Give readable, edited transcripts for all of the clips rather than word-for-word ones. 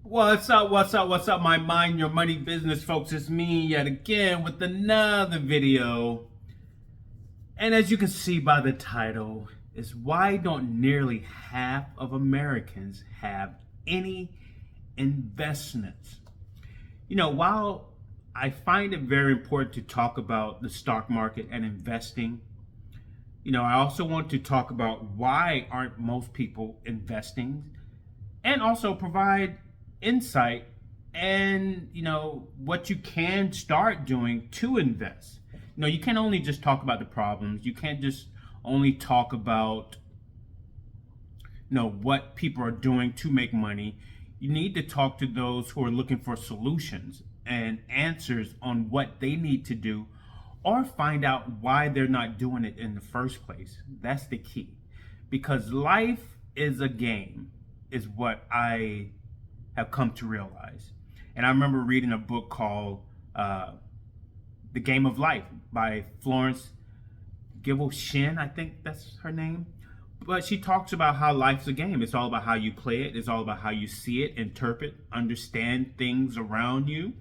What's up? What's up? What's up, my mind your money business folks? It's me yet again with another video. And as you can see by the title, is why don't nearly half of Americans have any investments? While I find it very important to talk about the stock market and investing, I also want to talk about why aren't most people investing and also provide insight and what you can start doing to invest. You can't only just talk about the problems. You can't just only talk about what people are doing to make money. You need to talk to those who are looking for solutions and answers on what they need to do, or find out why they're not doing it in the first place. That's the key, because life is a game, is what I have come to realize. And I remember reading a book called The Game of Life by Florence Scovel Shinn, I think that's her name. But she talks about how life's a game. It's all about how you play it. It's all about how you see it, interpret, understand things around you.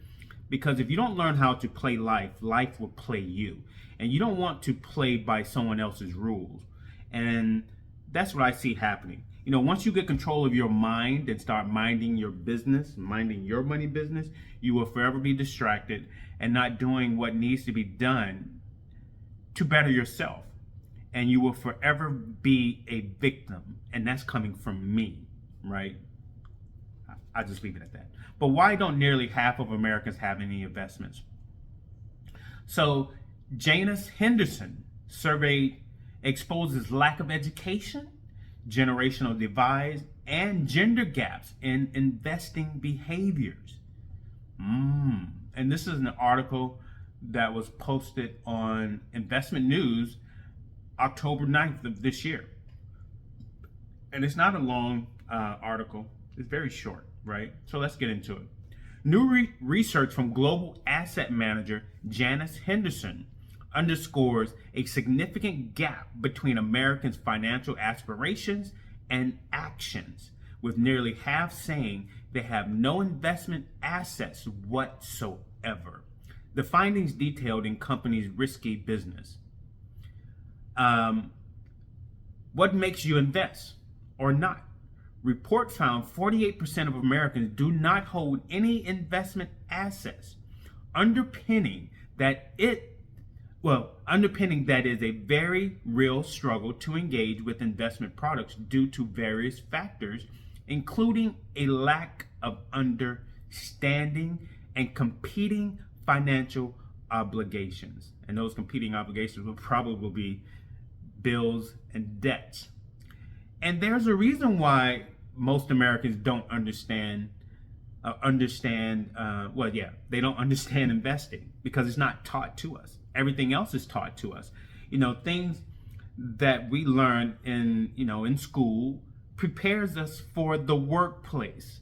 Because if you don't learn how to play life, life will play you. And you don't want to play by someone else's rules. And that's what I see happening. Once you get control of your mind and start minding your business, minding your money business, you will forever be distracted and not doing what needs to be done to better yourself. And you will forever be a victim. And that's coming from me, right? I'll just leave it at that. But why don't nearly half of Americans have any investments? So Janus Henderson survey exposes lack of education, generational divides, and gender gaps in investing behaviors. And this is an article that was posted on Investment News October 9th of this year. And it's not a long article. It's very short, right? So let's get into it. New research from global asset manager Janus Henderson underscores a significant gap between Americans' financial aspirations and actions, with nearly half saying they have no investment assets whatsoever. The findings detailed in companies' risky business. What makes you invest or not? Report found 48% of Americans do not hold any investment assets, underpinning that is a very real struggle to engage with investment products due to various factors, including a lack of understanding and competing financial obligations. And those competing obligations will probably be bills and debts. And there's a reason why most Americans don't understand they don't understand investing, because it's not taught to us. Everything else is taught to us. Things that we learn in school prepares us for the workplace.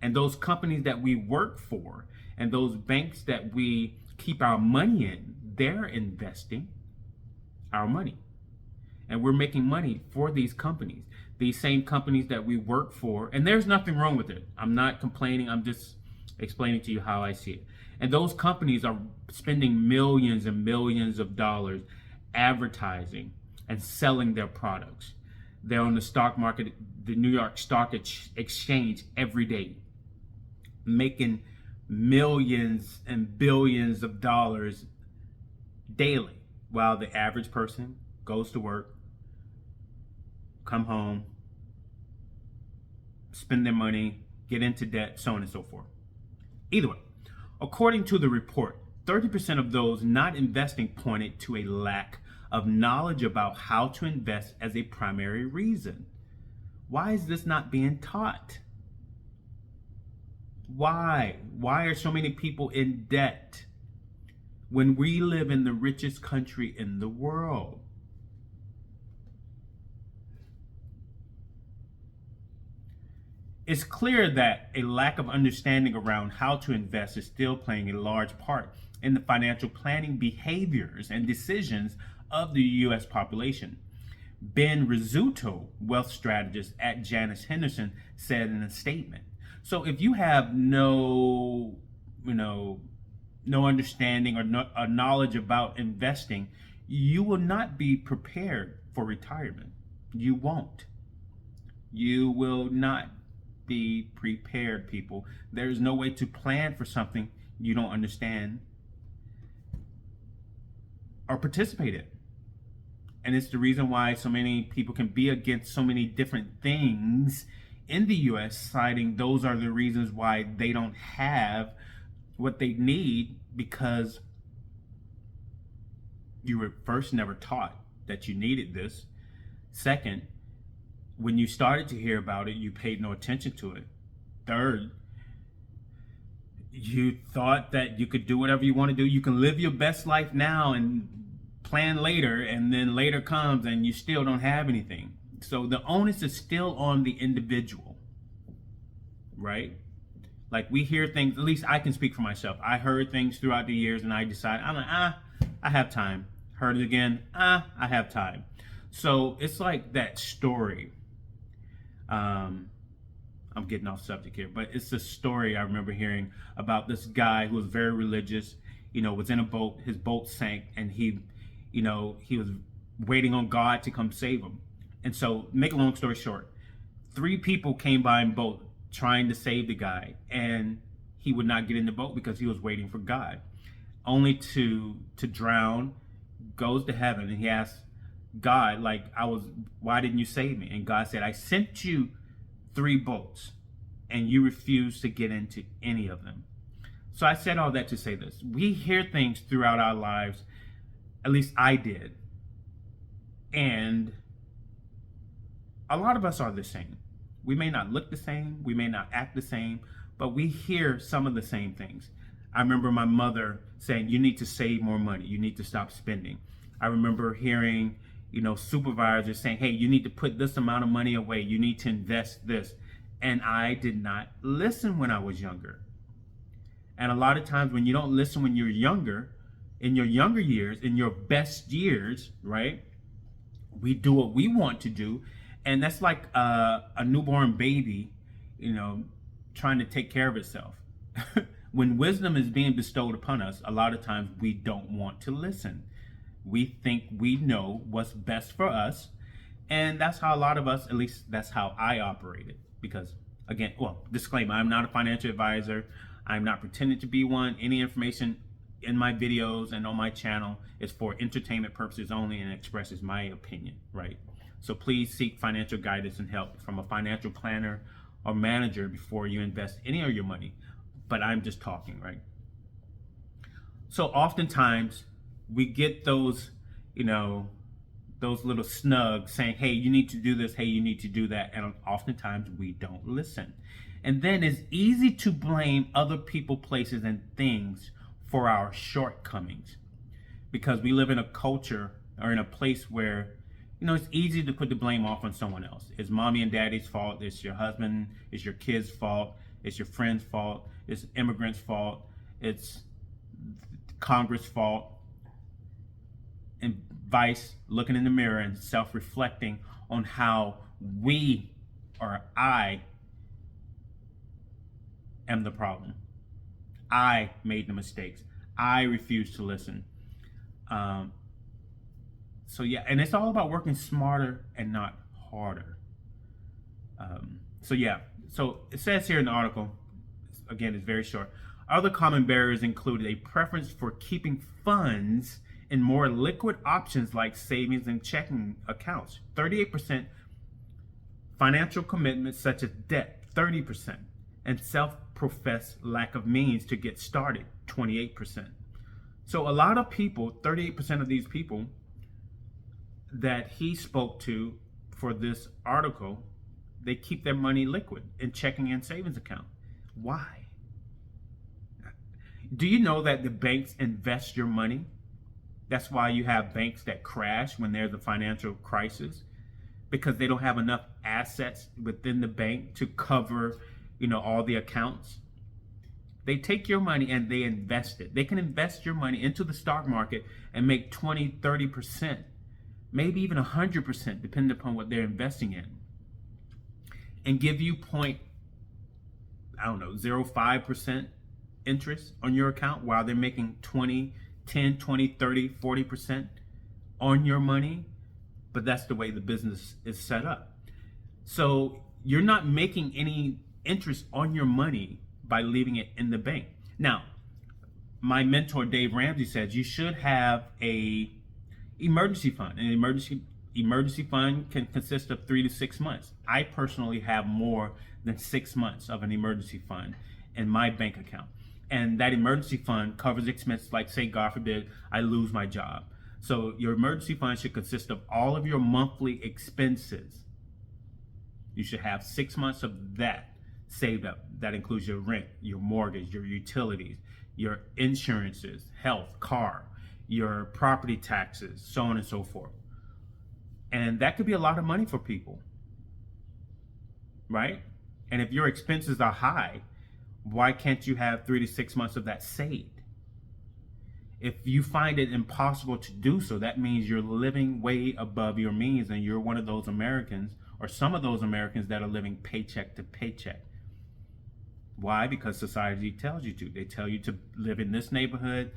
And those companies that we work for and those banks that we keep our money in, they're investing our money. And we're making money for these companies, these same companies that we work for. And there's nothing wrong with it. I'm not complaining. I'm just explaining to you how I see it. And those companies are spending millions and millions of dollars advertising and selling their products. They're on the stock market, the New York Stock Exchange, every day, making millions and billions of dollars daily, while the average person goes to work, come home, spend their money, get into debt, so on and so forth. Either way, according to the report, 30% of those not investing pointed to a lack of knowledge about how to invest as a primary reason. Why is this not being taught? Why? Why are so many people in debt when we live in the richest country in the world? It's clear that a lack of understanding around how to invest is still playing a large part in the financial planning behaviors and decisions of the U.S. population. Ben Rizzuto, wealth strategist at Janus Henderson, said in a statement, So if you have no, no understanding or no knowledge about investing, you will not be prepared for retirement. You won't. You will not be prepared, people. There's no way to plan for something you don't understand or participate in. And it's the reason why so many people can be against so many different things in the US, citing those are the reasons why they don't have what they need, because you were first never taught that you needed this. Second, when you started to hear about it, you paid no attention to it. Third, you thought that you could do whatever you want to do. You can live your best life now and plan later, and then later comes and you still don't have anything. So the onus is still on the individual, right? Like, we hear things, at least I can speak for myself. I heard things throughout the years and I decided, I'm like, I have time. Heard it again, I have time. So it's like that story. I'm getting off subject here, but it's a story I remember hearing about this guy who was very religious, was in a boat, his boat sank, and he was waiting on God to come save him. And so, make a long story short, 3 people came by in boat trying to save the guy, and he would not get in the boat because he was waiting for God, only to drown, goes to heaven, and he asks God, why didn't you save me? And God said, I sent you 3 boats, and you refused to get into any of them. So I said all that to say this. We hear things throughout our lives, at least I did, and a lot of us are the same. We may not look the same, we may not act the same, but we hear some of the same things. I remember my mother saying, you need to save more money, you need to stop spending. I remember hearing, supervisors saying, hey, you need to put this amount of money away, you need to invest this. And I did not listen when I was younger. And a lot of times when you don't listen when you're younger, in your younger years, in your best years, right, we do what we want to do. And that's like a newborn baby, trying to take care of itself. When wisdom is being bestowed upon us, a lot of times we don't want to listen. We think we know what's best for us. And that's how a lot of us, at least that's how I operated. Because, again, disclaimer, I'm not a financial advisor. I'm not pretending to be one. Any information in my videos and on my channel is for entertainment purposes only and expresses my opinion, right? So please seek financial guidance and help from a financial planner or manager before you invest any of your money. But I'm just talking, right? So oftentimes we get those, those little snugs saying, hey, you need to do this, hey, you need to do that. And oftentimes we don't listen. And then it's easy to blame other people, places, and things for our shortcomings, because we live in a culture or in a place where, it's easy to put the blame off on someone else. It's mommy and daddy's fault. It's your husband. It's your kid's fault. It's your friend's fault. It's immigrants' fault. It's Congress' fault. And vice, looking in the mirror and self-reflecting on how we or I am the problem. I made the mistakes. I refused to listen. So yeah, and it's all about working smarter and not harder. So it says here in the article, again, it's very short. Other common barriers included a preference for keeping funds in more liquid options like savings and checking accounts, 38%, financial commitments such as debt, 30%, and self-professed lack of means to get started, 28%. So a lot of people, 38% of these people that he spoke to for this article, they keep their money liquid in checking and savings account. Why? Do you know that the banks invest your money? That's why you have banks that crash when there's a financial crisis, because they don't have enough assets within the bank to cover, all the accounts. They take your money and they invest it. They can invest your money into the stock market and make 20, 30%, maybe even 100%, depending upon what they're investing in, and give you I don't know, 0.5% interest on your account while they're making 20, 10, 20, 30, 40% on your money. But that's the way the business is set up. So you're not making any interest on your money by leaving it in the bank. Now, my mentor Dave Ramsey says you should have a emergency fund. An emergency fund can consist of 3 to 6 months. I personally have more than 6 months of an emergency fund in my bank account. And that emergency fund covers expenses like, say, God forbid, I lose my job. So your emergency fund should consist of all of your monthly expenses. You should have 6 months of that saved up. That includes your rent, your mortgage, your utilities, your insurances, health, car, your property taxes, so on and so forth. And that could be a lot of money for people, right? And if your expenses are high, why can't you have 3 to 6 months of that saved? If you find it impossible to do so, that means you're living way above your means, and you're one of those Americans, or some of those Americans, that are living paycheck to paycheck. Why? Because society tells you to. They tell you to live in this neighborhood,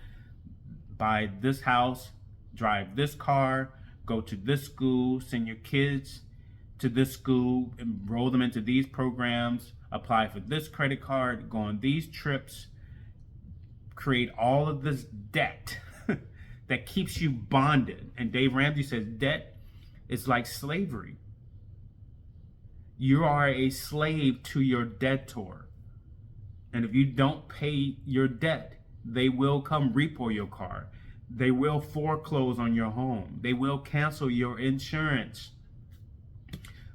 buy this house, drive this car, go to this school, send your kids to this school, enroll them into these programs, apply for this credit card, go on these trips, create all of this debt that keeps you bonded. And Dave Ramsey says debt is like slavery. You are a slave to your debtor. And if you don't pay your debt, they will come repo your car. They will foreclose on your home. They will cancel your insurance.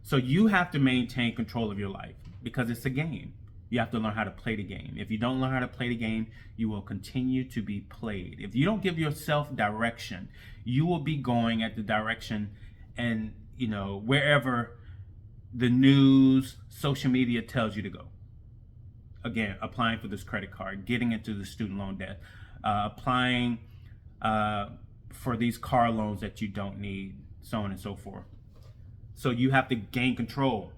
So you have to maintain control of your life because it's a game. You have to learn how to play the game. If you don't learn how to play the game, you will continue to be played. If you don't give yourself direction, you will be going at the direction and, wherever the news, social media tells you to go. Again, applying for this credit card, getting into the student loan debt, applying for these car loans that you don't need, so on and so forth. So you have to gain control.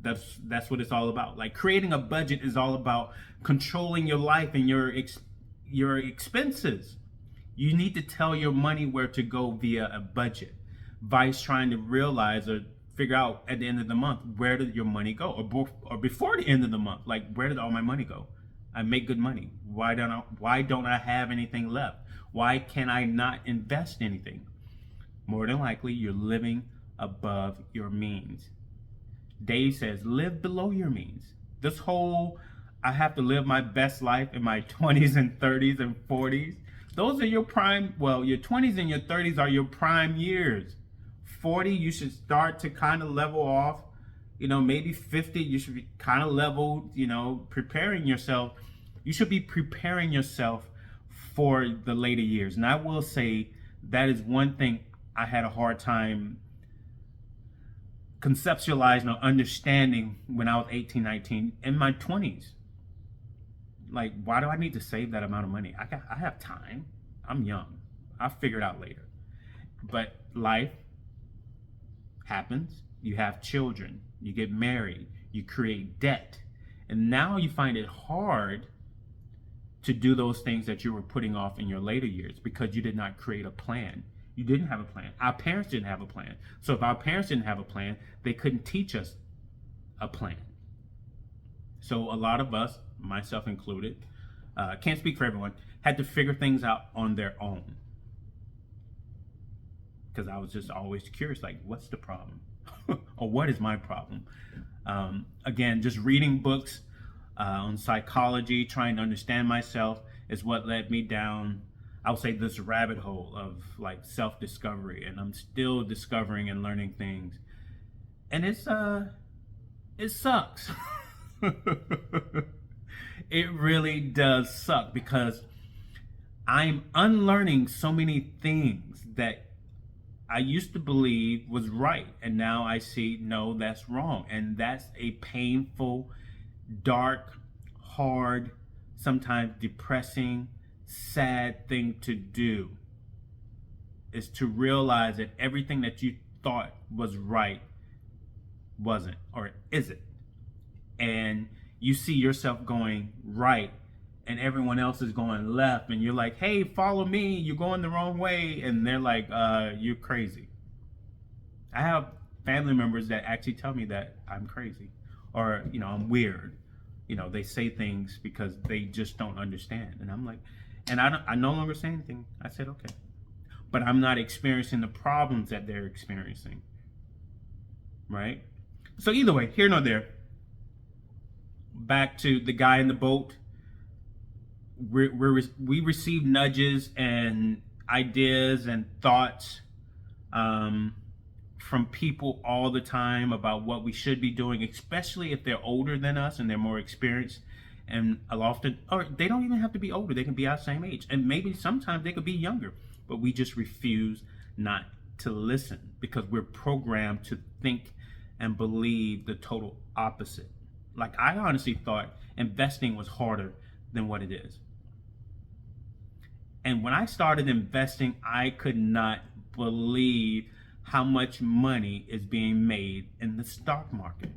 That's what it's all about. Like, creating a budget is all about controlling your life and your expenses. You need to tell your money where to go via a budget. Vice trying to realize or figure out at the end of the month, where did your money go? Or before the end of the month, like, where did all my money go? I make good money. Why don't I have anything left? Why can I not invest anything? More than likely, you're living above your means. Dave says, live below your means. This whole, I have to live my best life in my 20s and 30s and 40s. Those are your prime, your 20s and your 30s are your prime years. 40, you should start to kind of level off. Maybe 50, you should be kind of leveled, preparing yourself. You should be preparing yourself for the later years. And I will say that is one thing I had a hard time conceptualizing or understanding when I was 18, 19, in my 20s. Like, why do I need to save that amount of money? I have time. I'm young. I'll figure it out later. But life happens. You have children. You get married. You create debt. And now you find it hard to do those things that you were putting off in your later years because you did not create a plan. You didn't have a plan. Our parents didn't have a plan. So if our parents didn't have a plan, they couldn't teach us a plan. So a lot of us, myself included, can't speak for everyone, had to figure things out on their own. Because I was just always curious, like, what's the problem? Or what is my problem? Again, just reading books on psychology, trying to understand myself is what led me down, I would say, this rabbit hole of like self-discovery. And I'm still discovering and learning things. And it sucks. It really does suck because I'm unlearning so many things that I used to believe was right. And now I see, no, that's wrong. And that's a painful, dark, hard, sometimes depressing, sad thing to do, is to realize that everything that you thought was right wasn't or isn't. And you see yourself going right and everyone else is going left, and you're like, hey, follow me, you're going the wrong way, and they're like, you're crazy. I have family members that actually tell me that I'm crazy, or I'm weird. They say things because they just don't understand, and I'm like, and I no longer say anything. I said, okay, but I'm not experiencing the problems that they're experiencing, right? So either way, here nor there. Back to the guy in the boat. We receive nudges and ideas and thoughts from people all the time about what we should be doing, especially if they're older than us and they're more experienced. And often, or they don't even have to be older, they can be our same age, and maybe sometimes they could be younger, but we just refuse not to listen because we're programmed to think and believe the total opposite. Like, I honestly thought investing was harder than what it is. And when I started investing, I could not believe how much money is being made in the stock market.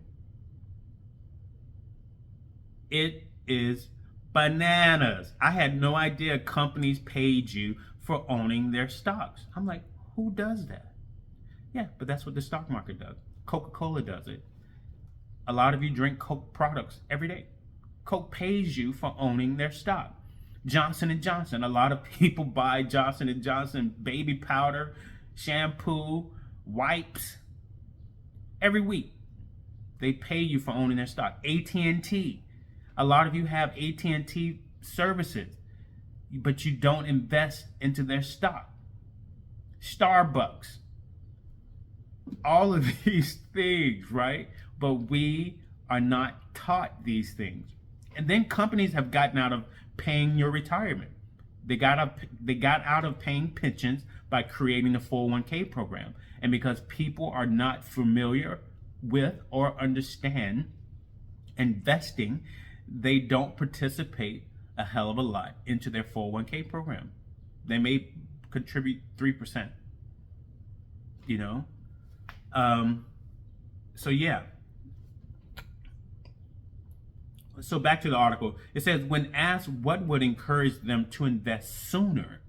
It is bananas. I had no idea companies paid you for owning their stocks. I'm like, who does that? Yeah, but that's what the stock market does. Coca-Cola does it. A lot of you drink Coke products every day. Coke pays you for owning their stock. Johnson & Johnson. A lot of people buy Johnson & Johnson baby powder, shampoo, wipes every week. They pay you for owning their stock. AT&T. A lot of you have AT&T services, but you don't invest into their stock. Starbucks. All of these things, right? But we are not taught these things. And then companies have gotten out of paying your retirement. They got out of paying pensions by creating a 401k program. And because people are not familiar with or understand investing, they don't participate a hell of a lot into their 401k program. They may contribute 3%, so yeah. So back to the article. It says, when asked what would encourage them to invest sooner,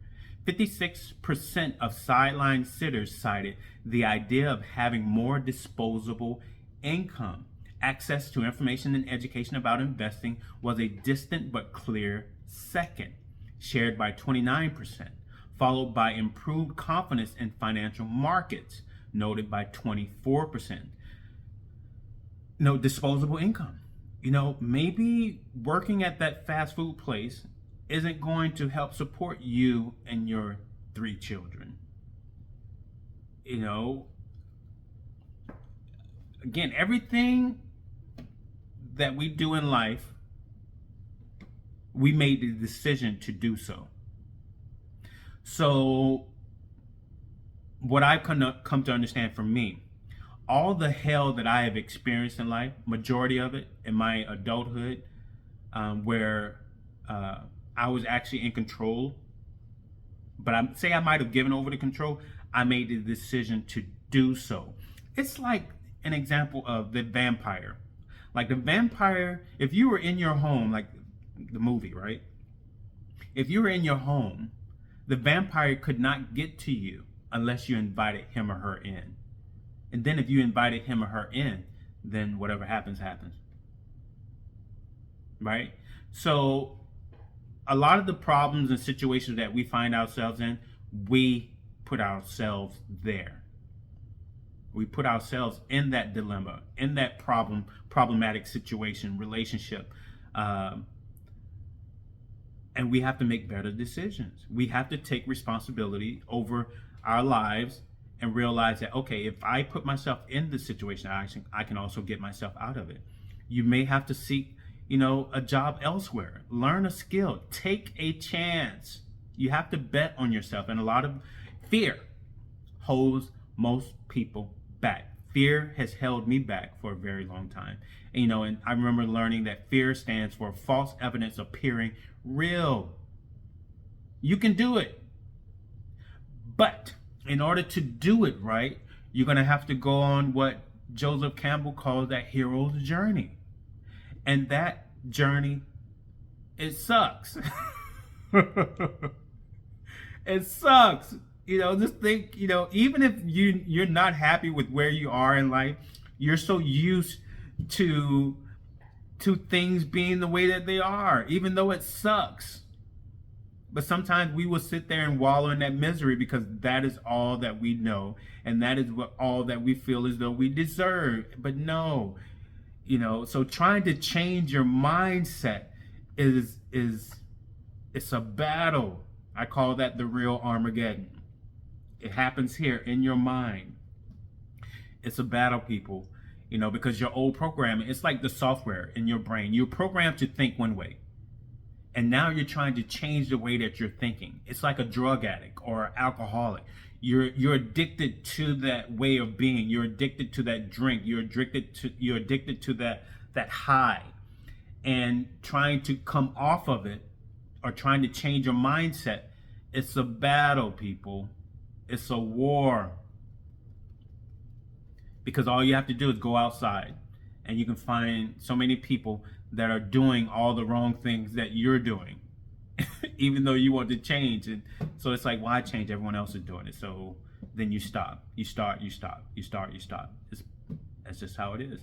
56% of sideline sitters cited the idea of having more disposable income. Access to information and education about investing was a distant but clear second, shared by 29%, followed by improved confidence in financial markets, noted by 24%. No disposable income. Maybe working at that fast food place isn't going to help support you and your 3 children. Again, everything that we do in life, we made the decision to do so. So what I've come to understand for me, all the hell that I have experienced in life, majority of it in my adulthood, where I was actually in control, but I might have given over the control, I made the decision to do so. It's like an example of the vampire. Like the vampire, if you were in your home, like the movie, right? If you were in your home, the vampire could not get to you unless you invited him or her in. And then if you invited him or her in, then whatever happens, happens. Right? So a lot of the problems and situations that we find ourselves in, we put ourselves there. We put ourselves in that dilemma, in that problematic situation, relationship. And we have to make better decisions. We have to take responsibility over our lives and realize that, okay, if I put myself in this situation, I can also get myself out of it. You may have to seek, a job elsewhere. Learn a skill. Take a chance. You have to bet on yourself. And a lot of fear holds most people back. Fear has held me back for a very long time. And I remember learning that fear stands for false evidence appearing real. You can do it. But in order to do it right, you're going to have to go on what Joseph Campbell calls that hero's journey. And that journey, it sucks. It sucks. Just think, even if you're not happy with where you are in life, you're so used to things being the way that they are, even though it sucks. But sometimes we will sit there and wallow in that misery because that is all that we know, and that is all that we feel as though we deserve. But no, so trying to change your mindset is it's a battle. I call that the real Armageddon. It happens here in your mind. It's a battle, people, because your old programming, it's like the software in your brain. You're programmed to think one way, and now you're trying to change the way that you're thinking. It's like a drug addict or alcoholic. You're addicted to that way of being. You're addicted to that drink. You're addicted to that high, and trying to come off of it or trying to change your mindset. It's a battle, people. It's a war. Because all you have to do is go outside, and you can find so many people that are doing all the wrong things that you're doing, even though you want to change. And so it's like, why change? Everyone else is doing it. So then you stop. You start. That's just how it is.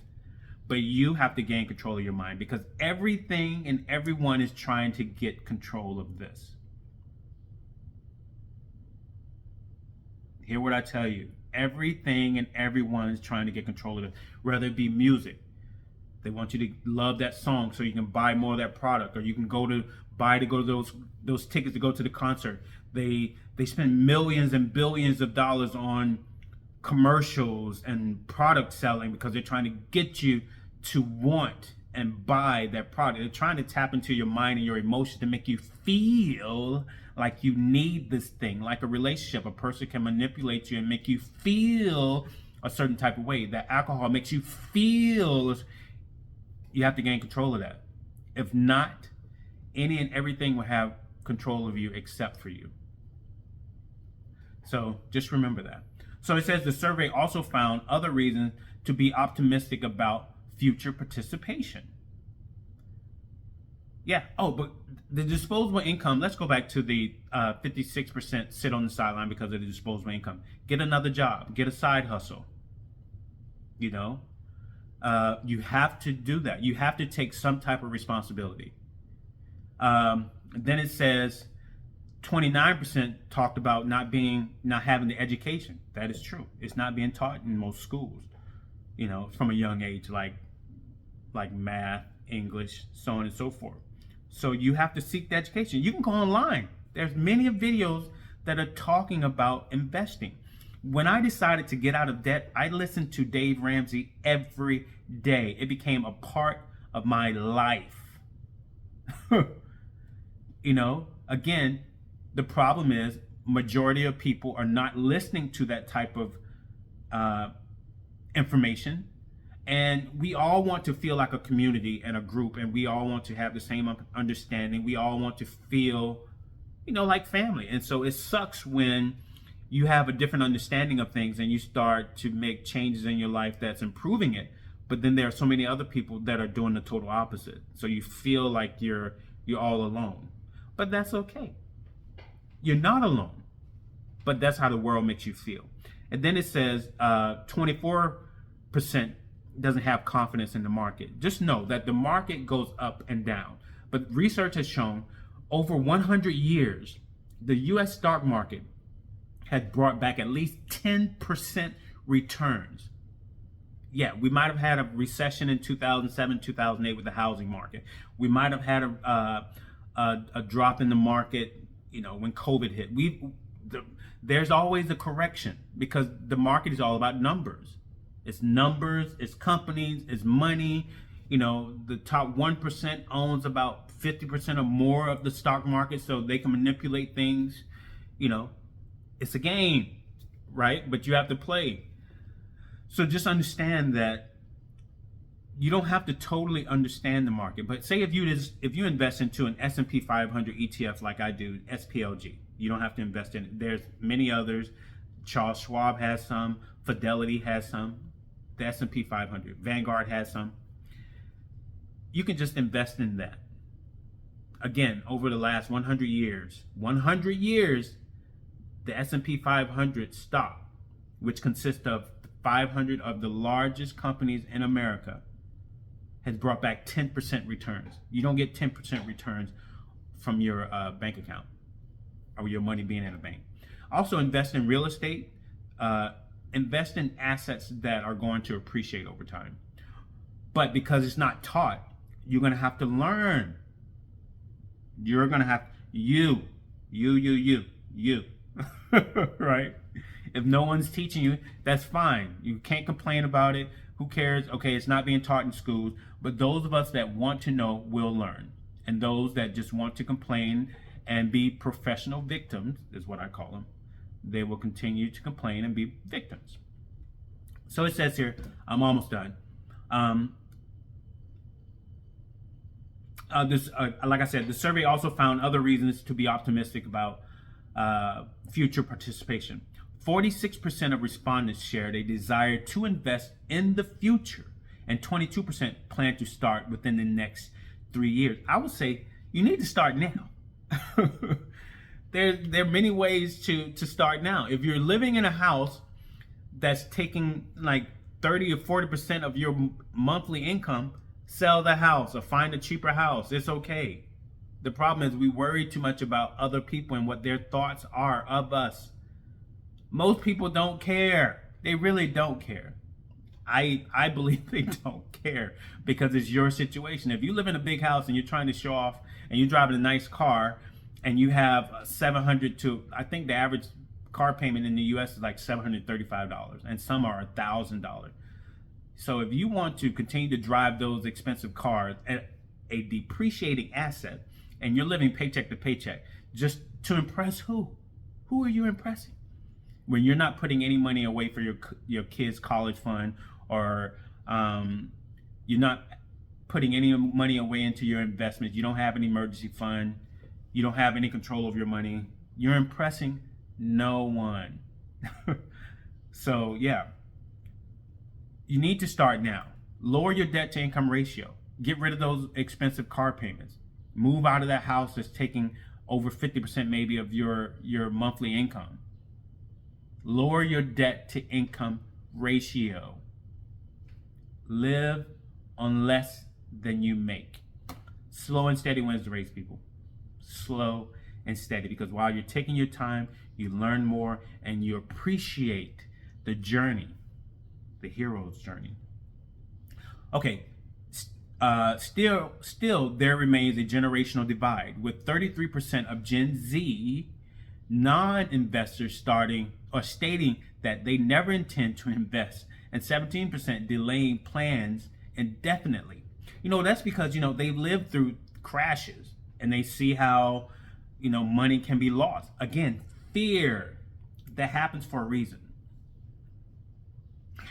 But you have to gain control of your mind, because everything and everyone is trying to get control of this. Hear what I tell you. Everything and everyone is trying to get control of it, whether it be music. They want you to love that song so you can buy more of that product, or you can go to those tickets to go to the concert. They spend millions and billions of dollars on commercials and product selling because they're trying to get you to want and buy that product. They're trying to tap into your mind and your emotions to make you feel like you need this thing. Like a relationship, a person can manipulate you and make you feel a certain type of way. That alcohol makes you feel. You have to gain control of that. If not, any and everything will have control of you except for you. So just remember that. So it says the survey also found other reasons to be optimistic about future participation. Yeah. Oh, but the disposable income, let's go back to the 56% sit on the sideline because of the disposable income. Get another job, get a side hustle. You have to do that. You have to take some type of responsibility. Then it says 29% talked about not having the education. That is true. It's not being taught in most schools, from a young age, like math, English, so on and so forth. So you have to seek the education. You can go online. There's many videos that are talking about investing. When I decided to get out of debt, I listened to Dave Ramsey every day. It became a part of my life. Again, the problem is majority of people are not listening to that type of information. And we all want to feel like a community and a group, and we all want to have the same understanding. We all want to feel, like family. And so it sucks when you have a different understanding of things and you start to make changes in your life that's improving it. But then there are so many other people that are doing the total opposite. So you feel like you're all alone. But that's okay. You're not alone. But that's how the world makes you feel. And then it says 24% doesn't have confidence in the market. Just know that the market goes up and down. But research has shown over 100 years, the U.S. stock market had brought back at least 10% returns. Yeah, we might have had a recession in 2007, 2008 with the housing market. We might have had a drop in the market, when COVID hit. There's always a correction because the market is all about numbers. It's numbers, it's companies, it's money. The top 1% owns about 50% or more of the stock market, so they can manipulate things. It's a game, right? But you have to play. So just understand that you don't have to totally understand the market. But say if you invest into an S&P 500 ETF like I do, SPLG, you don't have to invest in it. There's many others. Charles Schwab has some. Fidelity has some. The S&P 500. Vanguard has some. you can just invest in that. Again, over the last 100 years, the S&P 500 stock, which consists of 500 of the largest companies in America, has brought back 10% returns. You don't get 10% returns from your bank account or your money being in a bank. Also, invest in real estate. Invest in assets that are going to appreciate over time. But because it's not taught, you're going to have to learn. You're going to have you, right? If no one's teaching you, that's fine. You can't complain about it. Who cares? Okay, it's not being taught in schools. But those of us that want to know will learn. And those that just want to complain and be professional victims, is what I call them, they will continue to complain and be victims. So it says here, I'm almost done. Like I said, the survey also found other reasons to be optimistic about future participation. 46% of respondents shared a desire to invest in the future, and 22% plan to start within the next 3 years. I would say you need to start now. There are many ways to start now. If you're living in a house that's taking like 30 or 40% of your monthly income, sell the house or find a cheaper house. It's okay. The problem is we worry too much about other people and what their thoughts are of us. Most people don't care. They really don't care. I believe they don't care because it's your situation. If you live in a big house and you're trying to show off and you're driving a nice car and you have $700 to, I think the average car payment in the US is like $735 and some are $1,000. So if you want to continue to drive those expensive cars at a depreciating asset and you're living paycheck to paycheck, just to impress who? Who are you impressing? When you're not putting any money away for your kids' college fund, or you're not putting any money away into your investments, you don't have an emergency fund, you don't have any control of your money, you're impressing no one. So yeah, you need to start now. Lower your debt to income ratio. Get rid of those expensive car payments. Move out of that house that's taking over 50% maybe of your monthly income. Lower your debt to income ratio. Live on less than you make. Slow and steady wins the race, people. Slow and steady, because while you're taking your time, you learn more and you appreciate the journey, the hero's journey. Okay, still there remains a generational divide, with 33% of Gen Z non-investors stating that they never intend to invest, and 17% delaying plans indefinitely. That's because they've lived through crashes and they see how money can be lost. Again, fear that happens for a reason.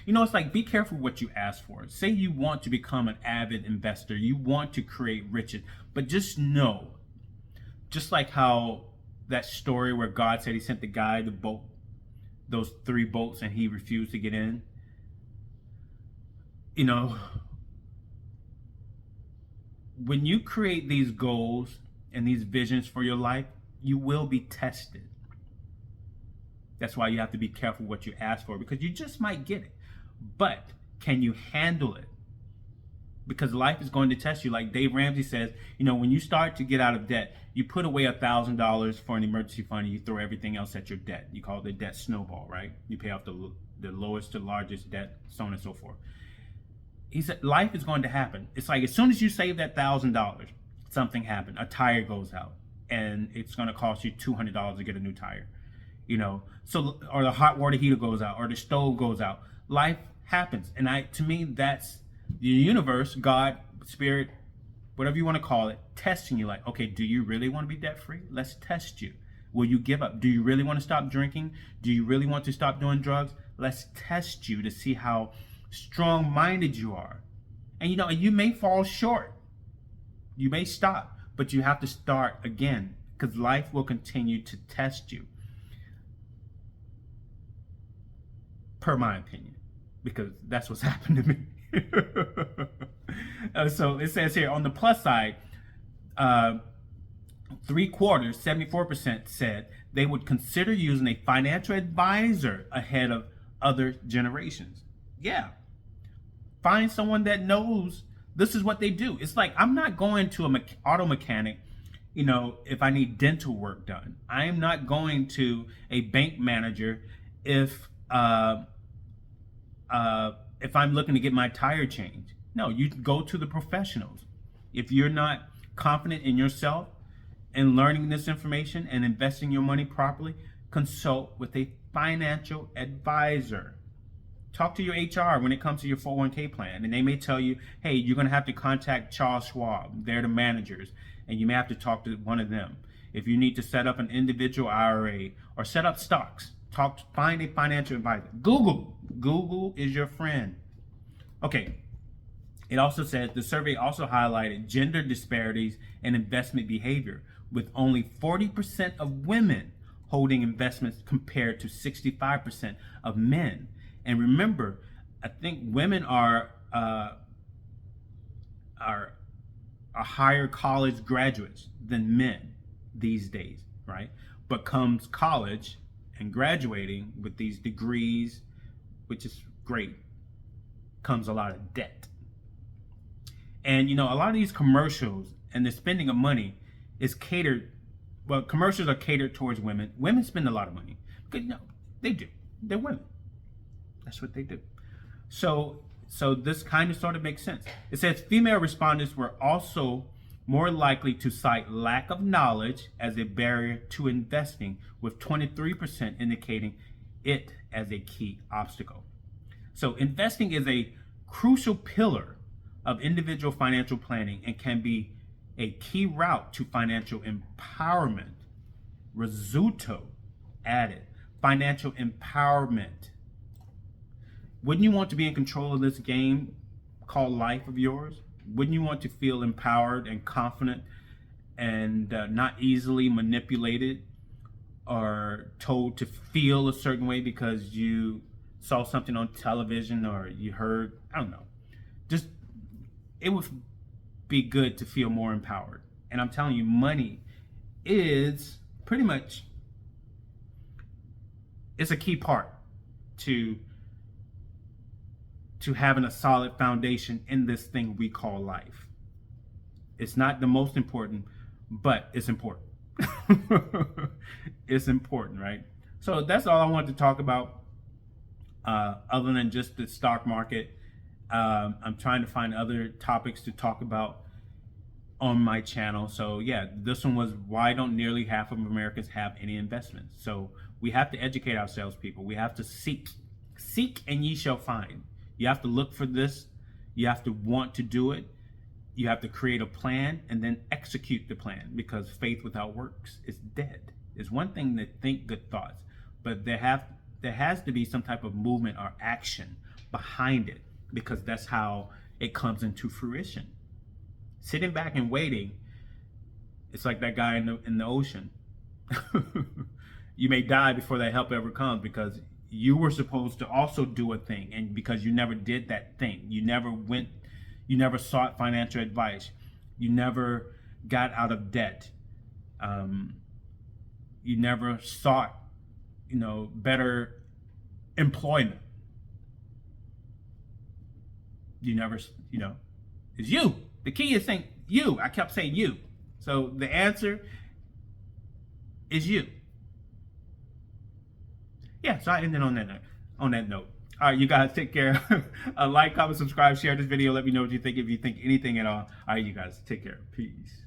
It's like, be careful what you ask for. Say you want to become an avid investor, you want to create riches, but just know, just like how that story where God said he sent the guy the boat, those 3 boats, and he refused to get in. When you create these goals and these visions for your life, you will be tested. That's why you have to be careful what you ask for, because you just might get it. But can you handle it? Because life is going to test you. Like Dave Ramsey says, when you start to get out of debt, you put away $1,000 for an emergency fund and you throw everything else at your debt. You call it the debt snowball, right? You pay off the lowest to largest debt, so on and so forth. He said life is going to happen. It's like as soon as you save that $1,000, something happened. A tire goes out and it's going to cost you $200 to get a new tire. So, or the hot water heater goes out or the stove goes out. Life happens. And to me, that's the universe, God, spirit, whatever you want to call it, testing you. Like, okay, do you really want to be debt free? Let's test you. Will you give up? Do you really want to stop drinking? Do you really want to stop doing drugs? Let's test you to see how strong-minded you are. And you may fall short. You may stop, but you have to start again, because life will continue to test you. Per my opinion, because that's what's happened to me. So it says here on the plus side, three quarters, 74% said they would consider using a financial advisor ahead of other generations. Yeah. Find someone that knows this is what they do. It's like I'm not going to an auto mechanic, if I need dental work done. I am not going to a bank manager if I'm looking to get my tire changed. No, you go to the professionals. If you're not confident in yourself and learning this information and investing your money properly, consult with a financial advisor. Talk to your HR when it comes to your 401k plan, and they may tell you, hey, you're going to have to contact Charles Schwab. They're the managers, and you may have to talk to one of them. If you need to set up an individual IRA or set up stocks, find a financial advisor. Google is your friend. Okay. It also says the survey also highlighted gender disparities in investment behavior, with only 40% of women holding investments compared to 65% of men. And remember, I think women are higher college graduates than men these days, right? But comes college and graduating with these degrees, which is great, comes a lot of debt. And a lot of these commercials and the spending of money is catered. Well, commercials are catered towards women. Women spend a lot of money because they do. They're women. That's what they do. So this kind of sort of makes sense. It says female respondents were also more likely to cite lack of knowledge as a barrier to investing, with 23% indicating it as a key obstacle. So investing is a crucial pillar of individual financial planning and can be a key route to financial empowerment. Rizzuto added, financial empowerment. Wouldn't you want to be in control of this game called life of yours? Wouldn't you want to feel empowered and confident and not easily manipulated or told to feel a certain way because you saw something on television or you heard, I don't know. Just, it would be good to feel more empowered. And I'm telling you, money is pretty much, it's a key part to having a solid foundation in this thing we call life. It's not the most important, but it's important. It's important, right? So that's all I wanted to talk about, other than just the stock market. I'm trying to find other topics to talk about on my channel. So yeah, this one was why don't nearly half of Americans have any investments? So we have to educate ourselves, people. We have to seek and ye shall find. You have to look for this. You have to want to do it. You have to create a plan and then execute the plan, because faith without works is dead. It's one thing to think good thoughts, but there has to be some type of movement or action behind it, because that's how it comes into fruition. Sitting back and waiting, it's like that guy in the ocean. You may die before that help ever comes, because you were supposed to also do a thing, and because you never did that thing, you never sought financial advice, you never got out of debt, you never sought, better employment. You never, it's you. The key is saying you. I kept saying you. So the answer is you. Yeah, so I ended on that note. All right, you guys take care. Like, comment, subscribe, share this video. Let me know what you think, if you think anything at all. All right, you guys take care. Peace.